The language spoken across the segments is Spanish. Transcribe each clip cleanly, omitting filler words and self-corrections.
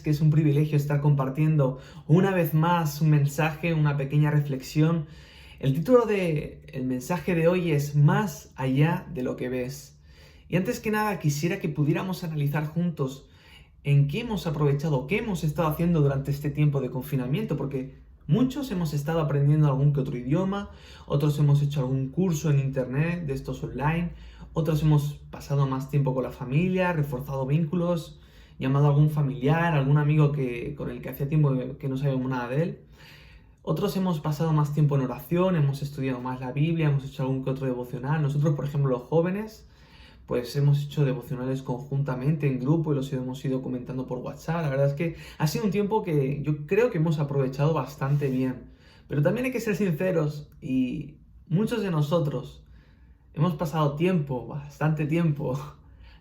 que es un privilegio estar compartiendo una vez más un mensaje, una pequeña reflexión. El título del mensaje de hoy es Más allá de lo que ves. Y antes que nada quisiera que pudiéramos analizar juntos en qué hemos aprovechado, qué hemos estado haciendo durante este tiempo de confinamiento, porque muchos hemos estado aprendiendo algún que otro idioma, otros hemos hecho algún curso en internet de estos online, otros hemos pasado más tiempo con la familia, reforzado vínculos, llamado a algún familiar, algún amigo con el que hacía tiempo que no sabíamos nada de él. Otros hemos pasado más tiempo en oración, hemos estudiado más la Biblia, hemos hecho algún que otro devocional. Nosotros, por ejemplo, los jóvenes, pues hemos hecho devocionales conjuntamente en grupo y los hemos ido comentando por WhatsApp. La verdad es que ha sido un tiempo que yo creo que hemos aprovechado bastante bien. Pero también hay que ser sinceros y muchos de nosotros hemos pasado tiempo, bastante tiempo,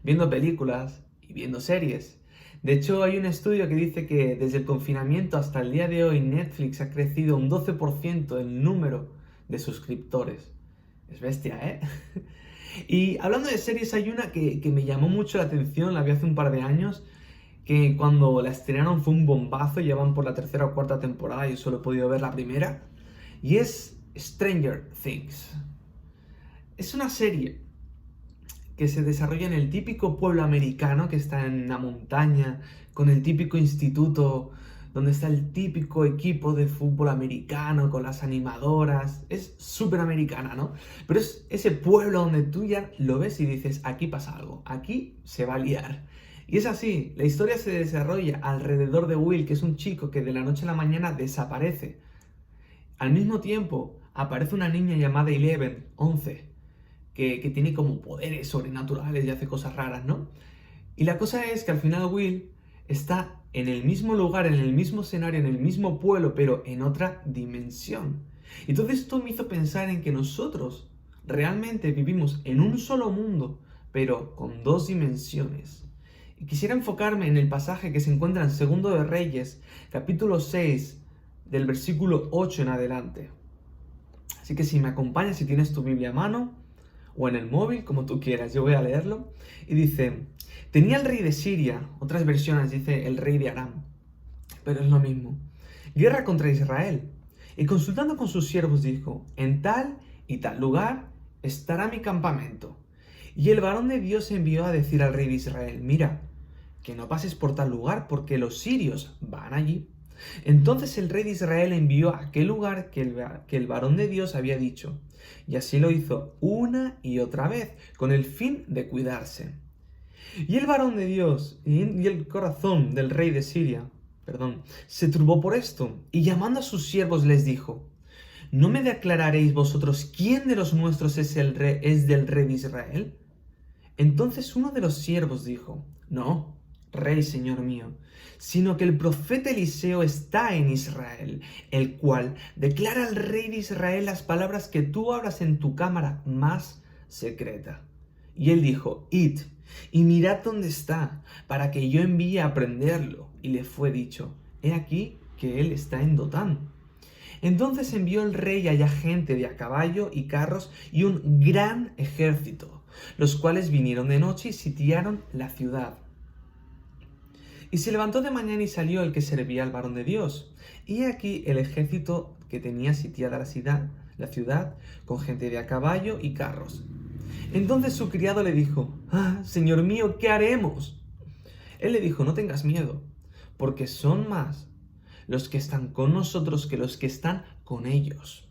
viendo películas y viendo series. De hecho, hay un estudio que dice que desde el confinamiento hasta el día de hoy Netflix ha crecido un 12% el número de suscriptores. Es bestia, ¿eh? Y hablando de series, hay una que me llamó mucho la atención, la vi hace un par de años, que cuando la estrenaron fue un bombazo, ya van por la tercera o cuarta temporada, yo solo he podido ver la primera, y es Stranger Things. Es una serie que se desarrolla en el típico pueblo americano que está en la montaña, con el típico instituto, donde está el típico equipo de fútbol americano, con las animadoras. Es súper americana, ¿no? Pero es ese pueblo donde tú ya lo ves y dices, aquí pasa algo, aquí se va a liar. Y es así, la historia se desarrolla alrededor de Will, que es un chico que de la noche a la mañana desaparece. Al mismo tiempo, aparece una niña llamada 11, que tiene como poderes sobrenaturales y hace cosas raras, ¿no? Y la cosa es que al final Will está en el mismo lugar, en el mismo escenario, en el mismo pueblo, pero en otra dimensión. Entonces esto me hizo pensar en que nosotros realmente vivimos en un solo mundo, pero con dos dimensiones. Y quisiera enfocarme en el pasaje que se encuentra en Segundo de Reyes, capítulo 6, del versículo 8 en adelante. Así que si me acompañas, si tienes tu Biblia a mano, o en el móvil, como tú quieras, yo voy a leerlo. Y dice, tenía el rey de Siria, otras versiones dice el rey de Aram, pero es lo mismo, guerra contra Israel. Y consultando con sus siervos dijo, en tal y tal lugar estará mi campamento. Y el varón de Dios envió a decir al rey de Israel, mira, que no pases por tal lugar porque los sirios van allí. Entonces el rey de Israel envió a aquel lugar que el varón de Dios había dicho, y así lo hizo una y otra vez, con el fin de cuidarse. Y el varón de Dios y el corazón del rey de Siria, se turbó por esto, y llamando a sus siervos les dijo, ¿no me declararéis vosotros quién de los nuestros es del rey de Israel? Entonces uno de los siervos dijo, no, rey señor mío, sino que el profeta Eliseo está en Israel, el cual declara al rey de Israel las palabras que tú hablas en tu cámara más secreta. Y él dijo, id, y mirad dónde está, para que yo envíe a prenderlo. Y le fue dicho, he aquí que él está en Dotán. Entonces envió el rey allá gente de a caballo y carros y un gran ejército, los cuales vinieron de noche y sitiaron la ciudad. Y se levantó de mañana y salió el que servía al varón de Dios. Y aquí el ejército que tenía sitiada la ciudad, con gente de a caballo y carros. Entonces su criado le dijo, señor mío, ¿qué haremos? Él le dijo, no tengas miedo, porque son más los que están con nosotros que los que están con ellos.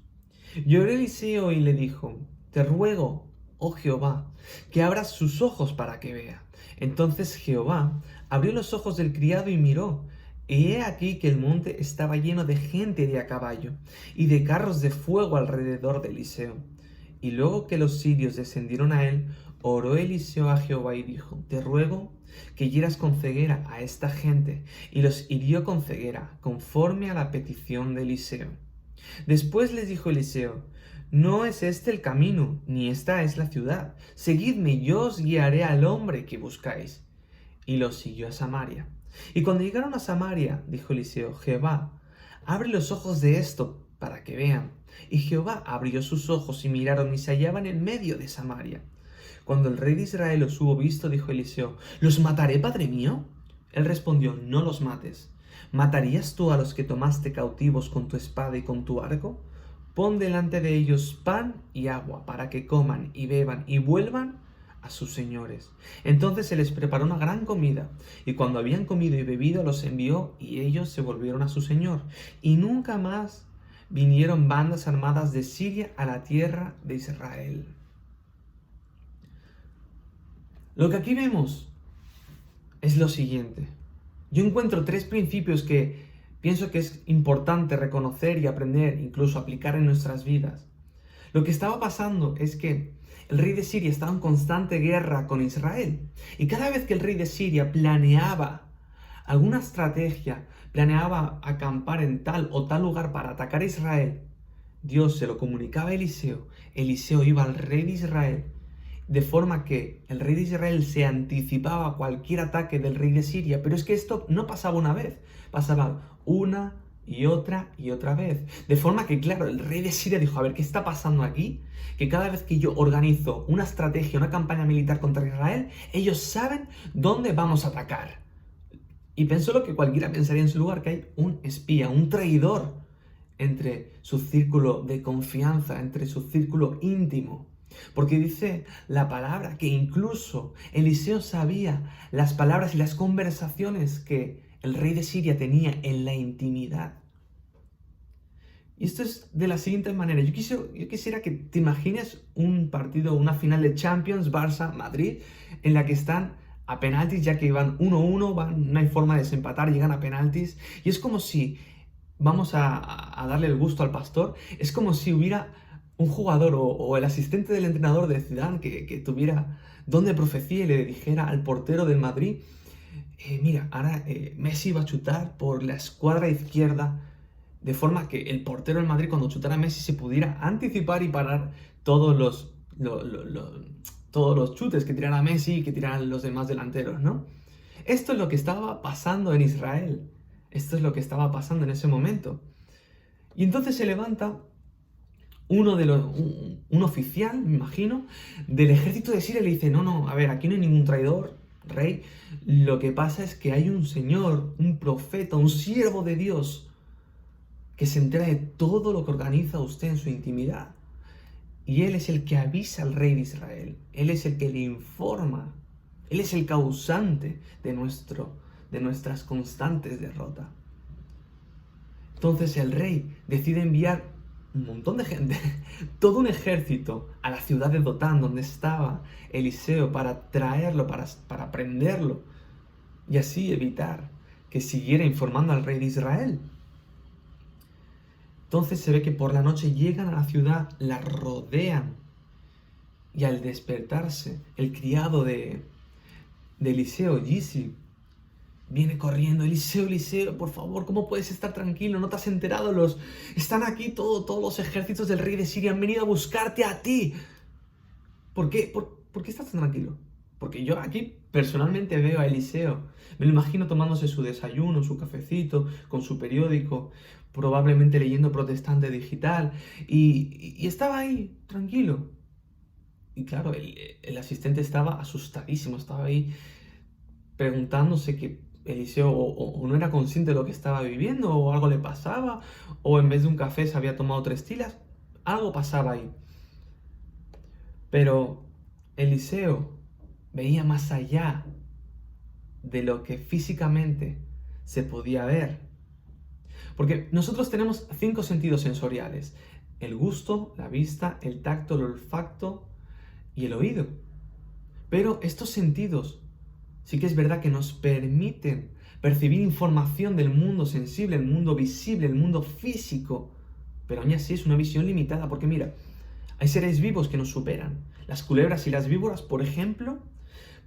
Lloró Eliseo y le dijo, te ruego, oh Jehová, que abras sus ojos para que vea. Entonces Jehová abrió los ojos del criado y miró, y he aquí que el monte estaba lleno de gente de a caballo y de carros de fuego alrededor de Eliseo. Y luego que los sirios descendieron a él, oró Eliseo a Jehová y dijo, te ruego que hieras con ceguera a esta gente. Y los hirió con ceguera, conforme a la petición de Eliseo. Después les dijo Eliseo, no es este el camino, ni esta es la ciudad. Seguidme, y yo os guiaré al hombre que buscáis. Y los siguió a Samaria. Y cuando llegaron a Samaria, dijo Eliseo, Jehová, abre los ojos de esto para que vean. Y Jehová abrió sus ojos y miraron y se hallaban en medio de Samaria. Cuando el rey de Israel los hubo visto, dijo Eliseo, ¿los mataré, padre mío? Él respondió: no los mates. ¿Matarías tú a los que tomaste cautivos con tu espada y con tu arco? Pon delante de ellos pan y agua para que coman y beban y vuelvan a sus señores. Entonces se les preparó una gran comida, y cuando habían comido y bebido los envió, y ellos se volvieron a su señor. Y nunca más vinieron bandas armadas de Siria a la tierra de Israel. Lo que aquí vemos es lo siguiente. Yo encuentro 3 principios que pienso que es importante reconocer y aprender, incluso aplicar en nuestras vidas. Lo que estaba pasando es que el rey de Siria estaba en constante guerra con Israel. Y cada vez que el rey de Siria planeaba alguna estrategia, planeaba acampar en tal o tal lugar para atacar a Israel, Dios se lo comunicaba a Eliseo. Eliseo iba al rey de Israel, de forma que el rey de Israel se anticipaba a cualquier ataque del rey de Siria. Pero es que esto no pasaba una vez, pasaba una y otra vez. De forma que, claro, el rey de Siria dijo: a ver, ¿qué está pasando aquí? Que cada vez que yo organizo una estrategia, una campaña militar contra Israel, ellos saben dónde vamos a atacar. Y pensó lo que cualquiera pensaría en su lugar, que hay un espía, un traidor entre su círculo de confianza, entre su círculo íntimo. Porque dice la palabra que incluso Eliseo sabía las palabras y las conversaciones que el rey de Siria tenía en la intimidad. Y esto es de la siguiente manera. Yo quisiera que te imagines un partido, una final de Champions, Barça-Madrid, en la que están a penaltis, ya que van 1-1, no hay forma de desempatar, llegan a penaltis. Y es como si, vamos a darle el gusto al pastor, es como si hubiera un jugador o el asistente del entrenador de Zidane que tuviera don de profecía y le dijera al portero del Madrid: mira, ahora Messi va a chutar por la escuadra izquierda, de forma que el portero del Madrid, cuando chutara a Messi, se pudiera anticipar y parar todos los chutes que tirara Messi y que tiraran los demás delanteros, ¿no? Esto es lo que estaba pasando en Israel. Esto es lo que estaba pasando en ese momento. Y entonces se levanta un oficial, me imagino, del ejército de Siria, y le dice: no, a ver, aquí no hay ningún traidor, rey. Lo que pasa es que hay un señor, un profeta, un siervo de Dios, que se entera de todo lo que organiza usted en su intimidad. Y él es el que avisa al rey de Israel. Él es el que le informa. Él es el causante de nuestras constantes derrotas. Entonces el rey decide enviar un montón de gente, todo un ejército, a la ciudad de Dotán, donde estaba Eliseo, para traerlo, para prenderlo, y así evitar que siguiera informando al rey de Israel. Entonces se ve que por la noche llegan a la ciudad, la rodean, y al despertarse, el criado de Eliseo, Gizi, viene corriendo: Eliseo, por favor, ¿cómo puedes estar tranquilo? ¿No te has enterado? Están aquí todos los ejércitos del rey de Siria, han venido a buscarte a ti. ¿Por qué? ¿Por qué estás tan tranquilo? Porque yo aquí personalmente veo a Eliseo, me lo imagino tomándose su desayuno, su cafecito, con su periódico, probablemente leyendo Protestante Digital, y estaba ahí, tranquilo. Y claro, el asistente estaba asustadísimo, estaba ahí preguntándose que Eliseo o no era consciente de lo que estaba viviendo, o algo le pasaba, o en vez de un café se había tomado 3 tilas, algo pasaba ahí. Pero Eliseo veía más allá de lo que físicamente se podía ver. Porque nosotros tenemos 5 sentidos sensoriales: el gusto, la vista, el tacto, el olfato y el oído. Pero estos sentidos sí que es verdad que nos permiten percibir información del mundo sensible, el mundo visible, el mundo físico. Pero aún así es una visión limitada, porque mira, hay seres vivos que nos superan. Las culebras y las víboras, por ejemplo,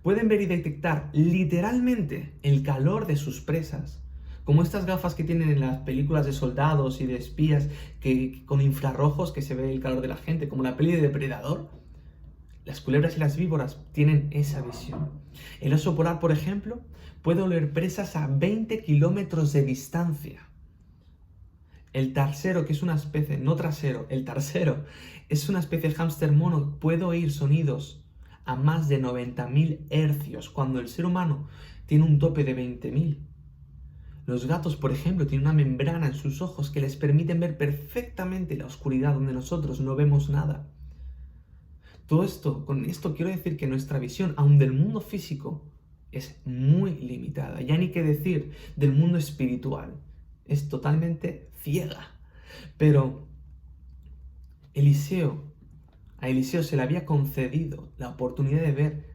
pueden ver y detectar literalmente el calor de sus presas. Como estas gafas que tienen en las películas de soldados y de espías, que con infrarrojos que se ve el calor de la gente, como la peli de Depredador. Las culebras y las víboras tienen esa visión. El oso polar, por ejemplo, puede oler presas a 20 kilómetros de distancia. El tarsero, que es una especie, no trasero, el tarsero es una especie de hámster mono, puede oír sonidos a más de 90.000 hercios, cuando el ser humano tiene un tope de 20.000. Los gatos, por ejemplo, tienen una membrana en sus ojos que les permiten ver perfectamente la oscuridad donde nosotros no vemos nada. Con esto quiero decir que nuestra visión, aun del mundo físico, es muy limitada. Ya ni qué decir del mundo espiritual. Es totalmente ciega. Pero a Eliseo se le había concedido la oportunidad de ver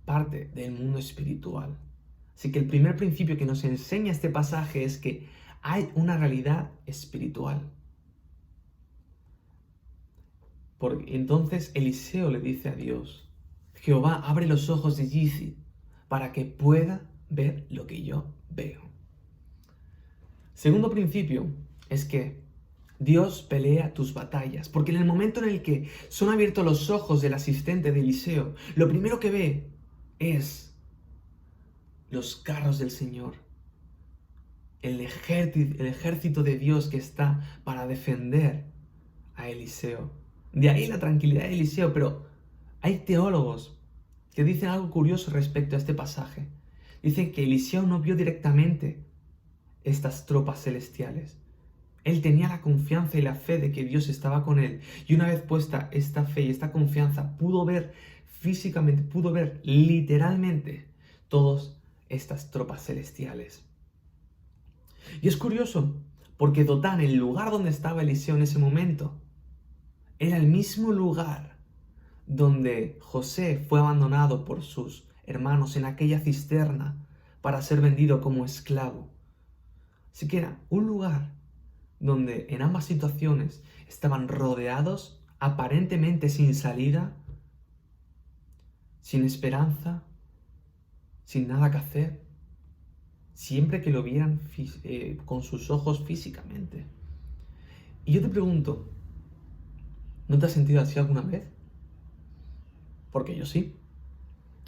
parte del mundo espiritual. Así que el primer principio que nos enseña este pasaje es que hay una realidad espiritual. Entonces Eliseo le dice a Dios: Jehová, abre los ojos de Gizi para que pueda ver lo que yo veo. Segundo principio es que Dios pelea tus batallas, porque en el momento en el que son abiertos los ojos del asistente de Eliseo, lo primero que ve es los carros del Señor, el ejército de Dios que está para defender a Eliseo. De ahí la tranquilidad de Eliseo, pero hay teólogos que dicen algo curioso respecto a este pasaje. Dicen que Eliseo no vio directamente estas tropas celestiales. Él tenía la confianza y la fe de que Dios estaba con él. Y una vez puesta esta fe y esta confianza, pudo ver físicamente, pudo ver literalmente todas estas tropas celestiales. Y es curioso, porque Dotán, el lugar donde estaba Eliseo en ese momento, era el mismo lugar donde José fue abandonado por sus hermanos en aquella cisterna para ser vendido como esclavo. Así que era un lugar donde en ambas situaciones estaban rodeados, aparentemente sin salida, sin esperanza, sin nada que hacer, siempre que lo vieran con sus ojos físicamente. Y yo te pregunto, ¿no te has sentido así alguna vez? Porque yo sí.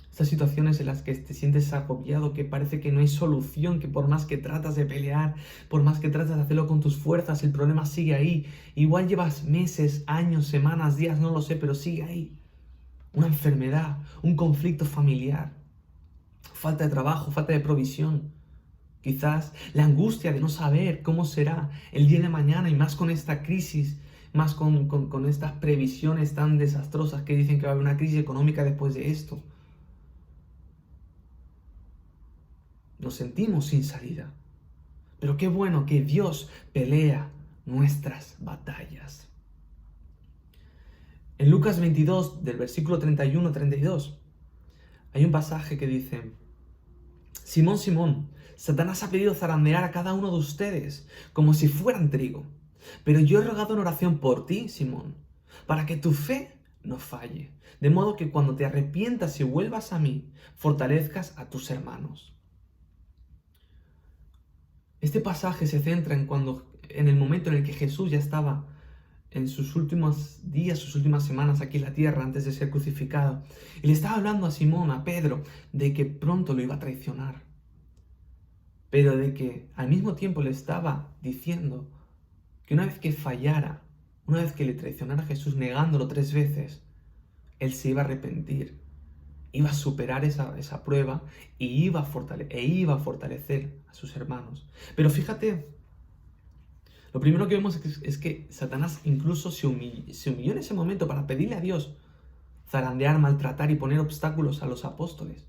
Estas situaciones en las que te sientes agobiado, que parece que no hay solución, que por más que tratas de pelear, por más que tratas de hacerlo con tus fuerzas, el problema sigue ahí. Igual llevas meses, años, semanas, días, no lo sé, pero sigue ahí. Una enfermedad, un conflicto familiar, falta de trabajo, falta de provisión. Quizás la angustia de no saber cómo será el día de mañana, y más con esta crisis, más con estas previsiones tan desastrosas que dicen que va a haber una crisis económica después de esto. Nos sentimos sin salida. Pero qué bueno que Dios pelea nuestras batallas. En Lucas 22, del versículo 31-32, hay un pasaje que dice: Simón, Simón, Satanás ha pedido zarandear a cada uno de ustedes como si fueran trigo. Pero yo he rogado en oración por ti, Simón, para que tu fe no falle, de modo que cuando te arrepientas y vuelvas a mí, fortalezcas a tus hermanos. Este pasaje se centra en el momento en el que Jesús ya estaba en sus últimos días, sus últimas semanas aquí en la tierra antes de ser crucificado. Y le estaba hablando a Simón, a Pedro, de que pronto lo iba a traicionar. Pero de que al mismo tiempo le estaba diciendo que una vez que fallara, una vez que le traicionara a Jesús negándolo 3 veces, él se iba a arrepentir, iba a superar esa prueba y iba a fortalecer a sus hermanos. Pero fíjate, lo primero que vemos es que Satanás incluso se humilló en ese momento para pedirle a Dios zarandear, maltratar y poner obstáculos a los apóstoles.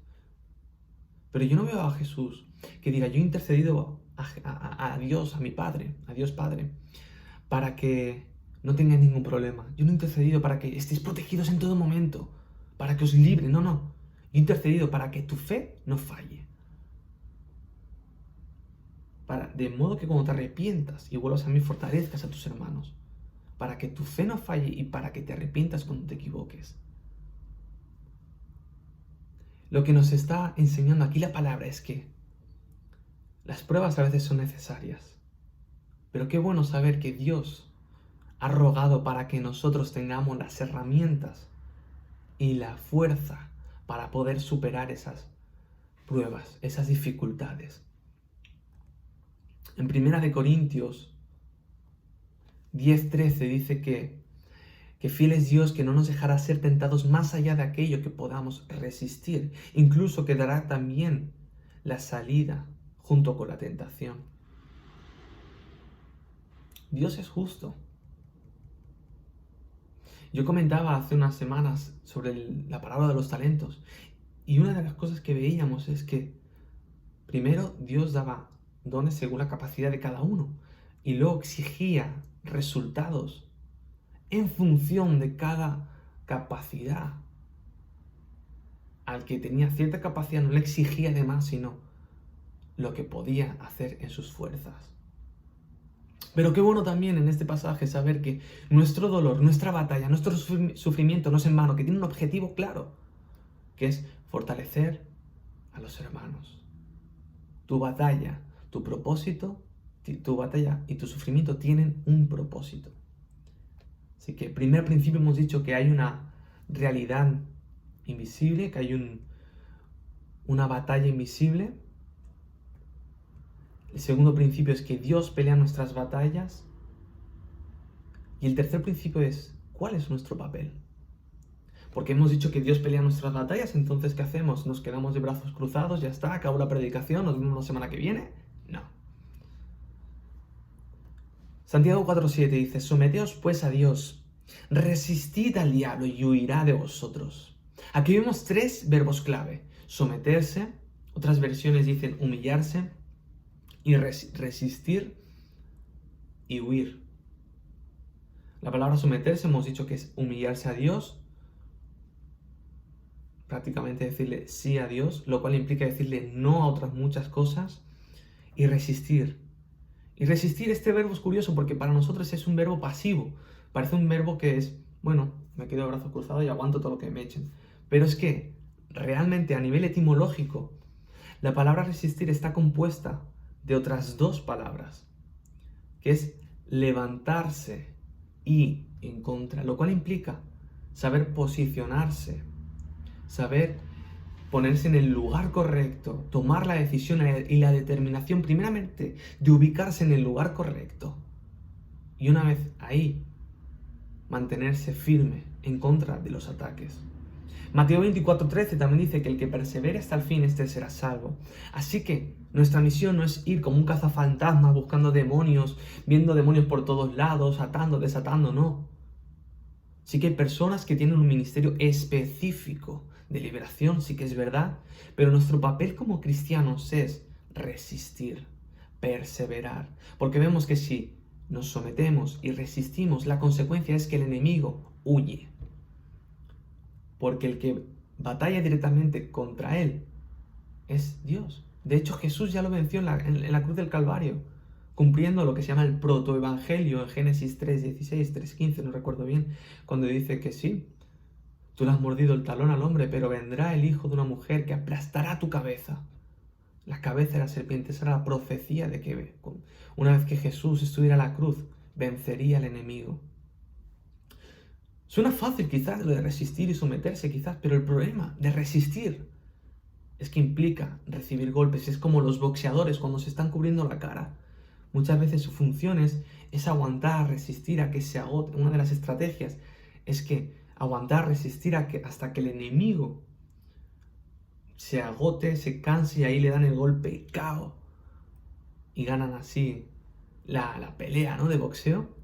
Pero yo no veo a Jesús que diga: yo he intercedido a Dios, a mi Padre, a Dios Padre, para que no tengáis ningún problema. Yo no he intercedido para que estéis protegidos en todo momento, para que os libre. No. Yo he intercedido para que tu fe no falle. De modo que cuando te arrepientas y vuelvas a mí, fortalezcas a tus hermanos. Para que tu fe no falle y para que te arrepientas cuando te equivoques. Lo que nos está enseñando aquí la palabra es que las pruebas a veces son necesarias. Pero qué bueno saber que Dios ha rogado para que nosotros tengamos las herramientas y la fuerza para poder superar esas pruebas, esas dificultades. En 1 Corintios 10:13 dice que que fiel es Dios, que no nos dejará ser tentados más allá de aquello que podamos resistir. Incluso que dará también la salida junto con la tentación. Dios es justo. Yo comentaba hace unas semanas sobre la parábola de los talentos, y una de las cosas que veíamos es que primero Dios daba dones según la capacidad de cada uno, y luego exigía resultados en función de cada capacidad. Al que tenía cierta capacidad no le exigía de más, sino lo que podía hacer en sus fuerzas. Pero qué bueno también en este pasaje saber que nuestro dolor, nuestra batalla, nuestro sufrimiento no es en vano, que tiene un objetivo claro, que es fortalecer a los hermanos. Tu batalla, tu propósito, tu batalla y tu sufrimiento tienen un propósito. Así que, primer principio, hemos dicho que hay una realidad invisible, que hay una batalla invisible. El segundo principio es que Dios pelea nuestras batallas. Y el tercer principio es, ¿cuál es nuestro papel? Porque hemos dicho que Dios pelea nuestras batallas, entonces ¿qué hacemos? ¿Nos quedamos de brazos cruzados? ¿Ya está? ¿Acabó la predicación? ¿Nos vemos la semana que viene? No. Santiago 4:7 dice, someteos pues a Dios, resistid al diablo y huirá de vosotros. Aquí vemos tres verbos clave, someterse, otras versiones dicen humillarse, y resistir y huir. La palabra someterse hemos dicho que es humillarse a Dios, prácticamente decirle sí a Dios, lo cual implica decirle no a otras muchas cosas, y resistir. Y resistir, este verbo es curioso porque para nosotros es un verbo pasivo. Parece un verbo que es, bueno, me quedo de brazos cruzados y aguanto todo lo que me echen. Pero es que realmente a nivel etimológico, la palabra resistir está compuesta de otras dos palabras, que es levantarse y en contra, lo cual implica saber posicionarse, saber ponerse en el lugar correcto, tomar la decisión y la determinación primeramente de ubicarse en el lugar correcto y una vez ahí mantenerse firme en contra de los ataques. Mateo 24:13 también dice que el que persevere hasta el fin, este será salvo. Así que nuestra misión no es ir como un cazafantasmas buscando demonios, viendo demonios por todos lados, atando, desatando, no. Sí que hay personas que tienen un ministerio específico de liberación, sí que es verdad, pero nuestro papel como cristianos es resistir, perseverar, porque vemos que si nos sometemos y resistimos, la consecuencia es que el enemigo huye, porque el que batalla directamente contra él es Dios. De hecho, Jesús ya lo venció en la cruz del Calvario, cumpliendo lo que se llama el protoevangelio en Génesis 3:16, 3:15, no recuerdo bien, cuando dice que sí, tú le has mordido el talón al hombre, pero vendrá el hijo de una mujer que aplastará tu cabeza. La cabeza de la serpiente, esa era la profecía de que una vez que Jesús estuviera en la cruz, vencería al enemigo. Suena fácil quizás lo de resistir y someterse quizás, pero el problema de resistir es que implica recibir golpes. Es como los boxeadores cuando se están cubriendo la cara. Muchas veces su función es aguantar, resistir a que se agote. Una de las estrategias es que aguantar, resistir hasta que el enemigo se agote, se canse y ahí le dan el golpe y KO. Y ganan así la pelea, ¿no?, de boxeo.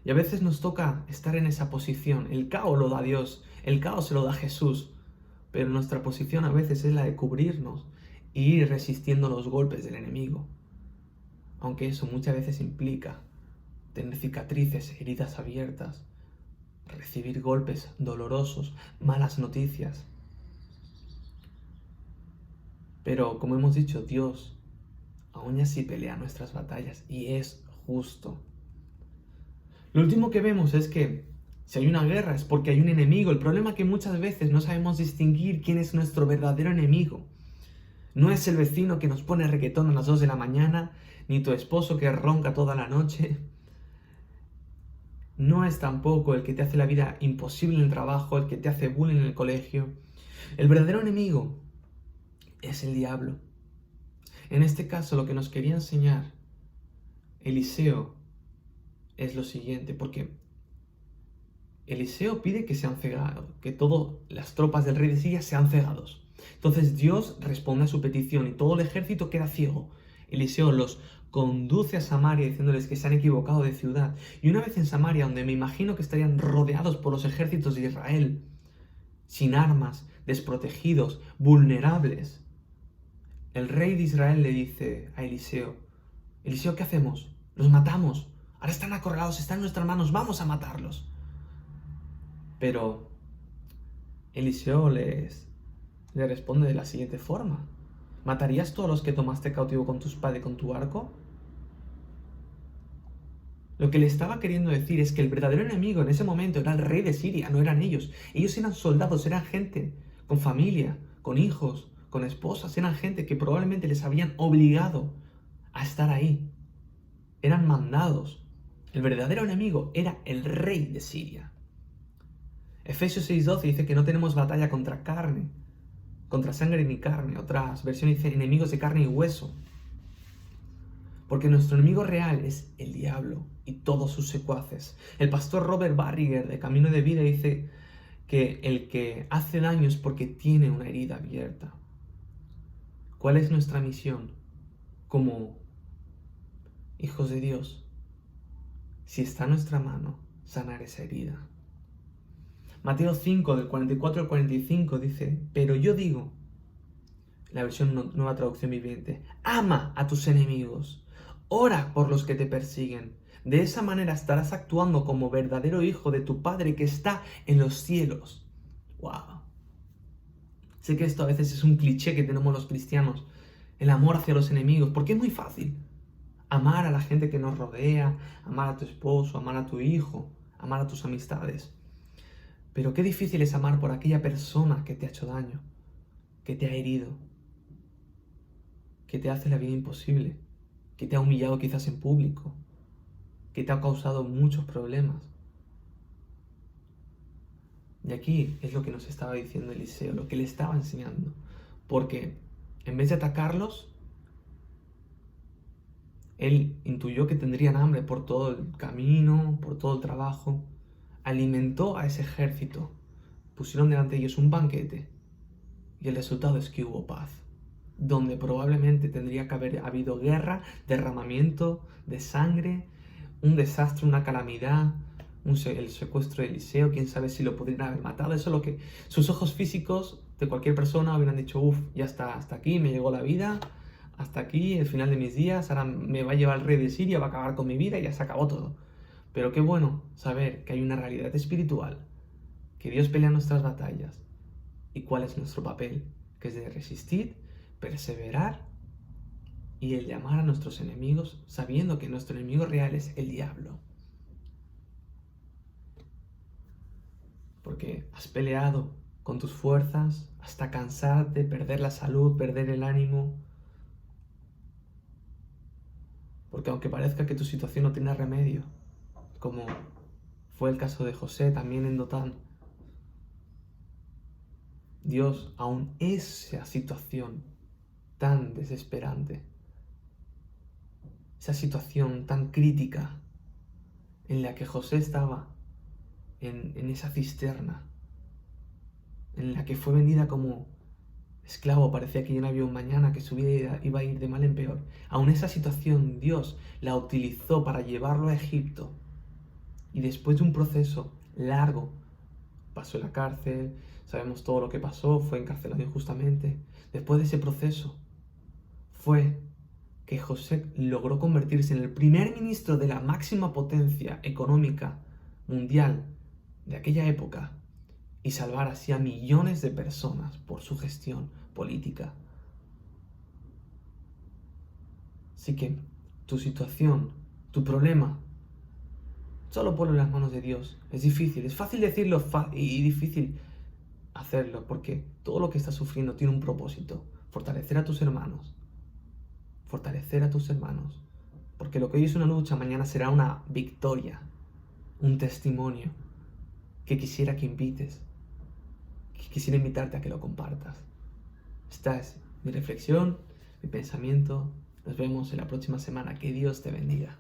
Y a veces nos toca estar en esa posición. El KO lo da Dios, el KO se lo da Jesús. Pero nuestra posición a veces es la de cubrirnos e ir resistiendo los golpes del enemigo. Aunque eso muchas veces implica tener cicatrices, heridas abiertas, recibir golpes dolorosos, malas noticias. Pero como hemos dicho, Dios aún así pelea nuestras batallas y es justo. Lo último que vemos es que si hay una guerra es porque hay un enemigo. El problema es que muchas veces no sabemos distinguir quién es nuestro verdadero enemigo. No es el vecino que nos pone reggaetón a las 2 de la mañana, ni tu esposo que ronca toda la noche. No es tampoco el que te hace la vida imposible en el trabajo, el que te hace bullying en el colegio. El verdadero enemigo es el diablo. En este caso, lo que nos quería enseñar Eliseo es lo siguiente, porque Eliseo pide que sean cegados, que todas las tropas del rey de Siria sean cegados. Entonces Dios responde a su petición y todo el ejército queda ciego. Eliseo los conduce a Samaria diciéndoles que se han equivocado de ciudad. Y una vez en Samaria, donde me imagino que estarían rodeados por los ejércitos de Israel, sin armas, desprotegidos, vulnerables, el rey de Israel le dice a Eliseo, Eliseo, ¿qué hacemos? ¿Los matamos? Ahora están acorralados, están en nuestras manos, vamos a matarlos. Pero Eliseo le responde de la siguiente forma. ¿Matarías todos los que tomaste cautivo con tu espada y con tu arco? Lo que le estaba queriendo decir es que el verdadero enemigo en ese momento era el rey de Siria, no eran ellos. Ellos eran soldados, eran gente con familia, con hijos, con esposas, eran gente que probablemente les habían obligado a estar ahí. Eran mandados. El verdadero enemigo era el rey de Siria. Efesios 6:12 dice que no tenemos batalla contra carne, contra sangre ni carne. Otras versiones dicen enemigos de carne y hueso. Porque nuestro enemigo real es el diablo y todos sus secuaces. El pastor Robert Barriger de Camino de Vida dice que el que hace daño es porque tiene una herida abierta. ¿Cuál es nuestra misión como hijos de Dios? Si está en nuestra mano, sanar esa herida. Mateo 5, del 44 al 45 dice, pero yo digo, la versión Nueva Traducción Viviente, ama a tus enemigos, ora por los que te persiguen. De esa manera estarás actuando como verdadero hijo de tu Padre que está en los cielos. ¡Wow! Sé que esto a veces es un cliché que tenemos los cristianos, el amor hacia los enemigos, porque es muy fácil. Amar a la gente que nos rodea, amar a tu esposo, amar a tu hijo, amar a tus amistades. Pero qué difícil es amar por aquella persona que te ha hecho daño, que te ha herido, que te hace la vida imposible, que te ha humillado quizás en público, que te ha causado muchos problemas. Y aquí es lo que nos estaba diciendo Eliseo, lo que le estaba enseñando. Porque en vez de atacarlos, él intuyó que tendrían hambre por todo el camino, por todo el trabajo. Alimentó a ese ejército, pusieron delante de ellos un banquete y el resultado es que hubo paz, donde probablemente tendría que haber habido guerra, derramamiento de sangre, un desastre, una calamidad, el secuestro de Eliseo, quién sabe si lo podrían haber matado. Eso es lo que sus ojos físicos de cualquier persona hubieran dicho, ya está, hasta aquí me llegó la vida, hasta aquí el final de mis días, ahora me va a llevar el rey de Siria, va a acabar con mi vida y ya se acabó todo. Pero qué bueno saber que hay una realidad espiritual, que Dios pelea nuestras batallas y cuál es nuestro papel, que es de resistir, perseverar y el de amar a nuestros enemigos, sabiendo que nuestro enemigo real es el diablo. Porque has peleado con tus fuerzas hasta cansarte, perder la salud, perder el ánimo. Porque aunque parezca que tu situación no tiene remedio, como fue el caso de José también en Dotán, Dios, aún esa situación tan desesperante, esa situación tan crítica en la que José estaba en esa cisterna, en la que fue vendida como esclavo, parecía que ya no había un mañana, que su vida iba a ir de mal en peor, aún esa situación Dios la utilizó para llevarlo a Egipto. Y después de un proceso largo, pasó en la cárcel, sabemos todo lo que pasó, fue encarcelado injustamente. Después de ese proceso, fue que José logró convertirse en el primer ministro de la máxima potencia económica mundial de aquella época y salvar así a millones de personas por su gestión política. Así que tu situación, tu problema, solo ponlo en las manos de Dios. Es difícil, es fácil decirlo y difícil hacerlo, porque todo lo que estás sufriendo tiene un propósito: fortalecer a tus hermanos. Fortalecer a tus hermanos. Porque lo que hoy es una lucha, mañana será una victoria, un testimonio que quisiera que invites, que quisiera invitarte a que lo compartas. Esta es mi reflexión, mi pensamiento. Nos vemos en la próxima semana. Que Dios te bendiga.